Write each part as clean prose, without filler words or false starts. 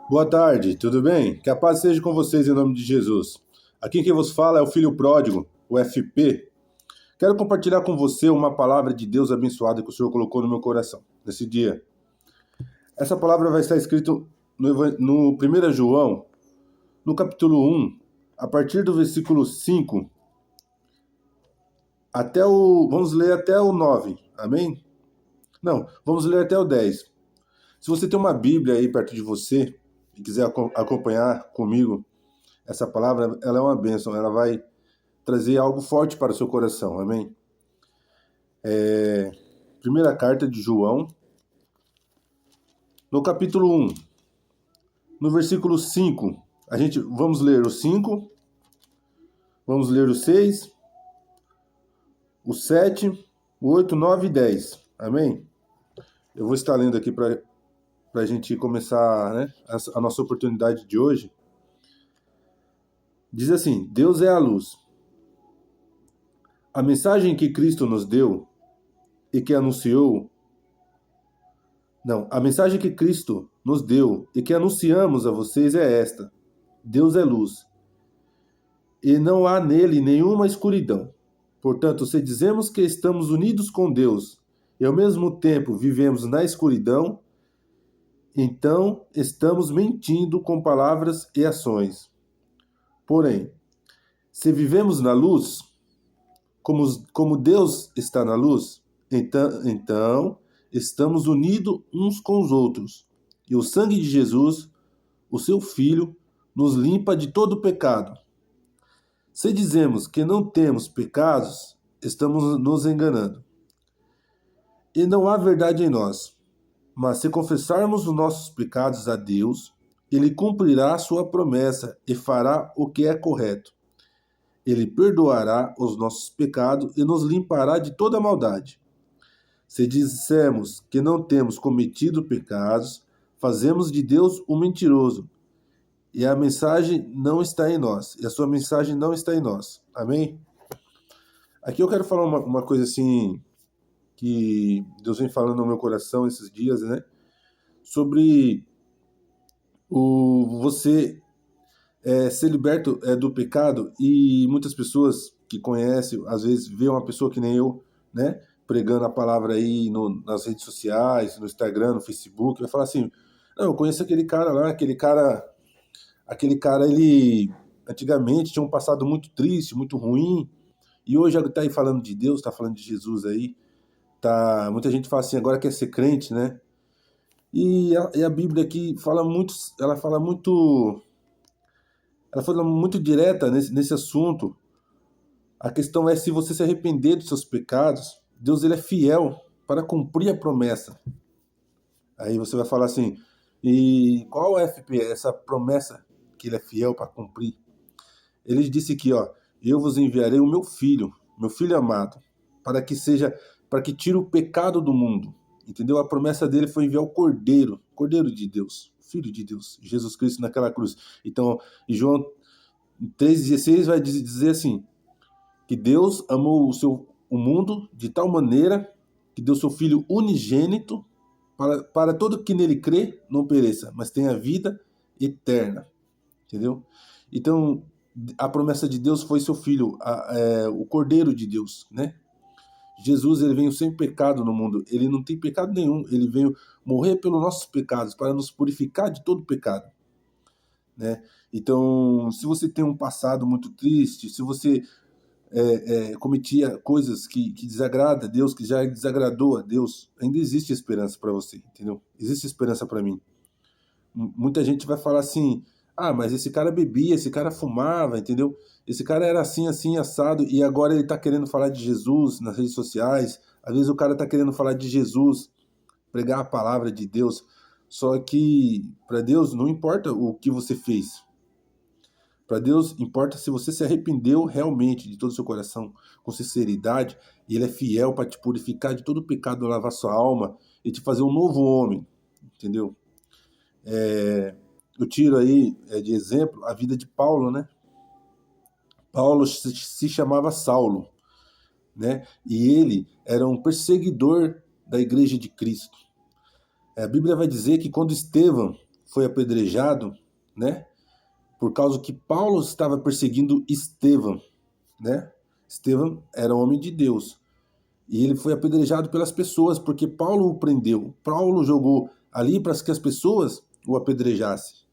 Boa tarde, tudo bem? Que a paz seja com vocês em nome de Jesus. Aqui quem vos fala é o Filho Pródigo, o FP. Quero compartilhar com você uma palavra de Deus abençoada que o Senhor colocou no meu coração nesse dia. Essa palavra vai estar escrita no 1 João, no capítulo 1, a partir do versículo 5, vamos ler até o 9, amém? Não, vamos ler até o 10. Se você tem uma Bíblia aí perto de você e quiser acompanhar comigo, essa palavra, ela é uma bênção, ela vai trazer algo forte para o seu coração, amém? Primeira carta de João, no capítulo 1, no versículo 5, vamos ler o 5, vamos ler o 6, o 7, o 8, 9 e 10, amém? Eu vou estar lendo aqui para a gente começar, né, a nossa oportunidade de hoje. Diz assim: Deus é a luz. A mensagem que Cristo nos deu e que anunciou... Não, a mensagem que Cristo nos deu e que anunciamos a vocês é esta: Deus é luz, e não há nele nenhuma escuridão. Portanto, se dizemos que estamos unidos com Deus e ao mesmo tempo vivemos na escuridão, então estamos mentindo com palavras e ações. Porém, se vivemos na luz, como Deus está na luz, então estamos unidos uns com os outros. E o sangue de Jesus, o seu Filho, nos limpa de todo pecado. Se dizemos que não temos pecados, estamos nos enganando. E não há verdade em nós. Mas se confessarmos os nossos pecados a Deus, Ele cumprirá a sua promessa e fará o que é correto. Ele perdoará os nossos pecados e nos limpará de toda maldade. Se dissermos que não temos cometido pecados, fazemos de Deus um mentiroso, e a mensagem não está em nós, e a sua mensagem não está em nós. Amém? Aqui eu quero falar uma coisa assim, que Deus vem falando no meu coração esses dias, né? Sobre você ser liberto do pecado. E muitas pessoas que conhecem, às vezes vê uma pessoa que nem eu, né, pregando a palavra aí nas redes sociais, no Instagram, no Facebook, vai falar assim: não, eu conheço aquele cara lá, aquele cara ele antigamente tinha um passado muito triste, muito ruim, e hoje está aí falando de Deus, está falando de Jesus aí. Muita gente fala assim, agora quer ser crente, né? E a Bíblia aqui fala muito, ela fala muito direta nesse assunto. A questão é, se você se arrepender dos seus pecados, Deus ele é fiel para cumprir a promessa. Aí você vai falar assim: e qual é, FP, essa promessa que ele é fiel para cumprir? Ele disse aqui, ó: eu vos enviarei o meu filho amado, para que tire o pecado do mundo. Entendeu? A promessa dele foi enviar o Cordeiro de Deus, Filho de Deus, Jesus Cristo naquela cruz. Então, em João 3,16 vai dizer assim, que Deus amou o mundo de tal maneira que deu seu Filho unigênito para todo que nele crê não pereça, mas tenha vida eterna. Entendeu? Então, a promessa de Deus foi seu Filho, o Cordeiro de Deus, né? Jesus, ele veio sem pecado no mundo, ele não tem pecado nenhum, ele veio morrer pelos nossos pecados, para nos purificar de todo pecado, né? Então, se você tem um passado muito triste, se você cometia coisas que desagradam a Deus, que já desagradou a Deus, ainda existe esperança para você, entendeu? Existe esperança para mim. Muita gente vai falar assim: ah, mas esse cara bebia, esse cara fumava, entendeu? Esse cara era assim, assim, assado, e agora ele tá querendo falar de Jesus nas redes sociais. Às vezes o cara tá querendo falar de Jesus, pregar a palavra de Deus. Só que para Deus não importa o que você fez. Para Deus importa se você se arrependeu realmente de todo o seu coração, com sinceridade, e Ele é fiel para te purificar de todo o pecado, lavar sua alma e te fazer um novo homem, entendeu? Eu tiro aí de exemplo a vida de Paulo, né? Paulo se chamava Saulo, né? E ele era um perseguidor da igreja de Cristo. A Bíblia vai dizer que quando Estevão foi apedrejado, né? Por causa que Paulo estava perseguindo Estevão, né? Estevão era homem de Deus. E ele foi apedrejado pelas pessoas, porque Paulo o prendeu. Paulo jogou ali para que as pessoas o apedrejassem.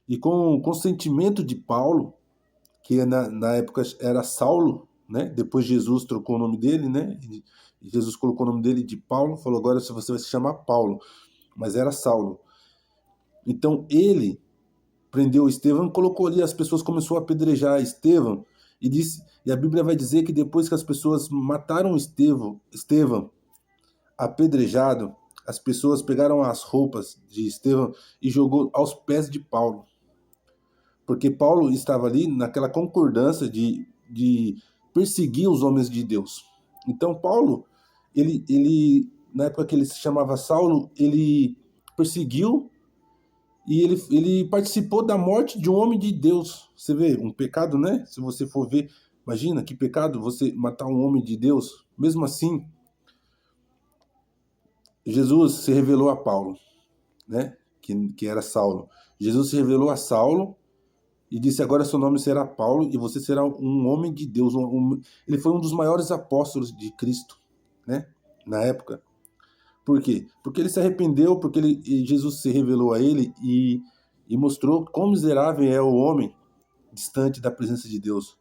E com o consentimento de Paulo, que na época era Saulo, né? Depois Jesus trocou o nome dele, né? E Jesus colocou o nome dele de Paulo, falou: agora você vai se chamar Paulo, mas era Saulo. Então ele prendeu Estevão, colocou ali, as pessoas começaram a apedrejar Estevão, e a Bíblia vai dizer que depois que as pessoas mataram Estevão apedrejado, as pessoas pegaram as roupas de Estevão e jogou aos pés de Paulo. Porque Paulo estava ali naquela concordância de perseguir os homens de Deus. Então Paulo, na época que ele se chamava Saulo, ele perseguiu e ele participou da morte de um homem de Deus. Você vê, um pecado, né? Se você for ver, imagina que pecado você matar um homem de Deus. Mesmo assim, Jesus se revelou a Paulo, né? Que era Saulo. Jesus se revelou a Saulo e disse: agora seu nome será Paulo e você será um homem de Deus. Ele foi um dos maiores apóstolos de Cristo, né? Na época. Por quê? Porque ele se arrependeu, porque Jesus se revelou a ele e mostrou quão miserável é o homem distante da presença de Deus.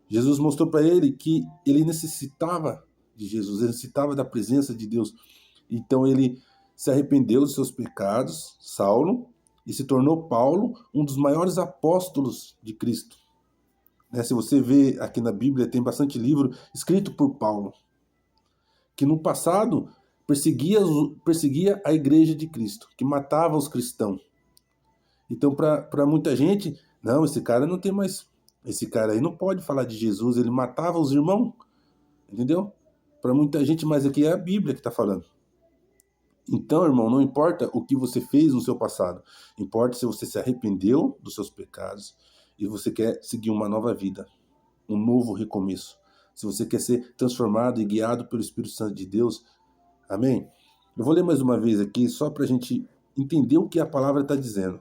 Jesus mostrou para ele que ele necessitava de Jesus, ele necessitava da presença de Deus. Então ele se arrependeu dos seus pecados, Saulo, e se tornou Paulo um dos maiores apóstolos de Cristo. Se você vê aqui na Bíblia, tem bastante livro escrito por Paulo, que no passado perseguia a igreja de Cristo, que matava os cristãos. Então, para muita gente, não, esse cara não tem mais... Esse cara aí não pode falar de Jesus, ele matava os irmãos, entendeu? Para muita gente, mas aqui é a Bíblia que está falando. Então, irmão, não importa o que você fez no seu passado, importa se você se arrependeu dos seus pecados e você quer seguir uma nova vida, um novo recomeço. Se você quer ser transformado e guiado pelo Espírito Santo de Deus, amém? Eu vou ler mais uma vez aqui, só para a gente entender o que a palavra está dizendo,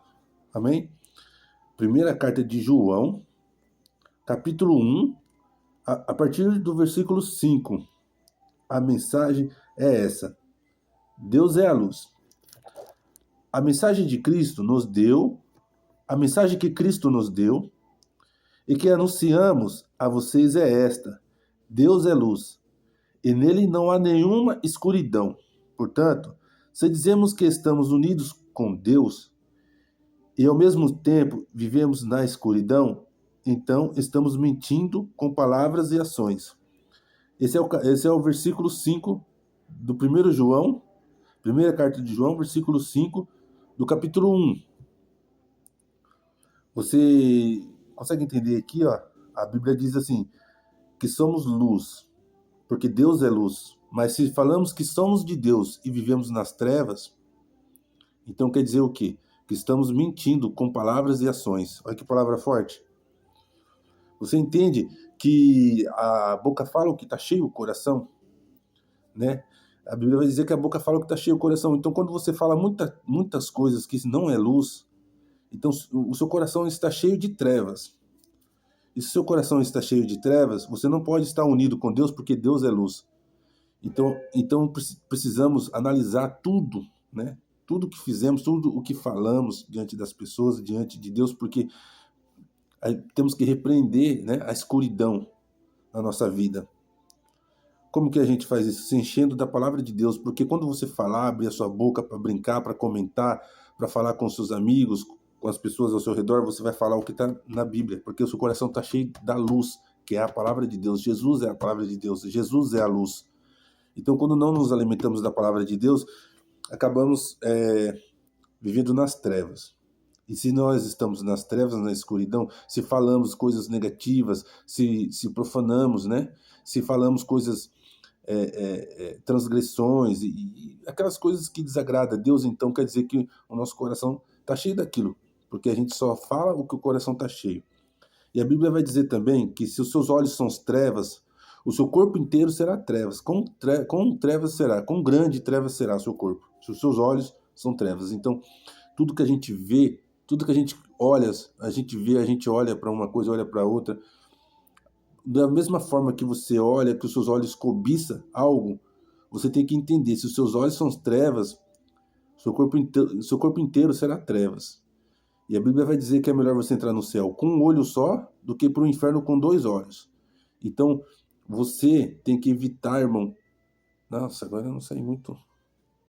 amém? Primeira carta de João, capítulo 1, a partir do versículo 5. A mensagem é essa: Deus é a luz. A mensagem de Cristo nos deu, a mensagem que Cristo nos deu e que anunciamos a vocês é esta: Deus é luz, e nele não há nenhuma escuridão. Portanto, se dizemos que estamos unidos com Deus e ao mesmo tempo vivemos na escuridão, então estamos mentindo com palavras e ações. Esse é o versículo 5 do 1 João, primeira carta de João, versículo 5 do capítulo 1. Você consegue entender aqui, ó? A Bíblia diz assim, que somos luz, porque Deus é luz. Mas se falamos que somos de Deus e vivemos nas trevas, então quer dizer o quê? Que estamos mentindo com palavras e ações. Olha que palavra forte. Você entende que a boca fala o que está cheio o coração, né? A Bíblia vai dizer que a boca fala o que está cheio o coração. Então, quando você fala muitas coisas que não é luz, então o seu coração está cheio de trevas. E se o seu coração está cheio de trevas, você não pode estar unido com Deus, porque Deus é luz. Então precisamos analisar tudo, né? Tudo que fizemos, tudo o que falamos diante das pessoas, diante de Deus, porque temos que repreender, né, a escuridão na nossa vida. Como que a gente faz isso? Se enchendo da palavra de Deus, porque quando você falar, abrir a sua boca para brincar, para comentar, para falar com seus amigos, com as pessoas ao seu redor, você vai falar o que está na Bíblia, porque o seu coração está cheio da luz, que é a palavra de Deus. Jesus é a palavra de Deus, Jesus é a luz. Então, quando não nos alimentamos da palavra de Deus, acabamos vivendo nas trevas. E se nós estamos nas trevas, na escuridão, se falamos coisas negativas, se profanamos, né? Se falamos coisas, transgressões e aquelas coisas que desagradam a Deus, então quer dizer que o nosso coração está cheio daquilo, porque a gente só fala o que o coração está cheio. E a Bíblia vai dizer também que se os seus olhos são as trevas, o seu corpo inteiro será trevas. Com trevas será, com grande trevas será o seu corpo, se os seus olhos são trevas. Então, tudo que a gente vê, tudo que a gente olha, a gente vê, a gente olha para uma coisa, olha para outra. Da mesma forma que você olha, que os seus olhos cobiçam algo, você tem que entender, se os seus olhos são trevas, seu corpo inteiro será trevas. E a Bíblia vai dizer que é melhor você entrar no céu com um olho só do que para o inferno com dois olhos. Então, você tem que evitar, irmão. Nossa, agora eu não sei muito.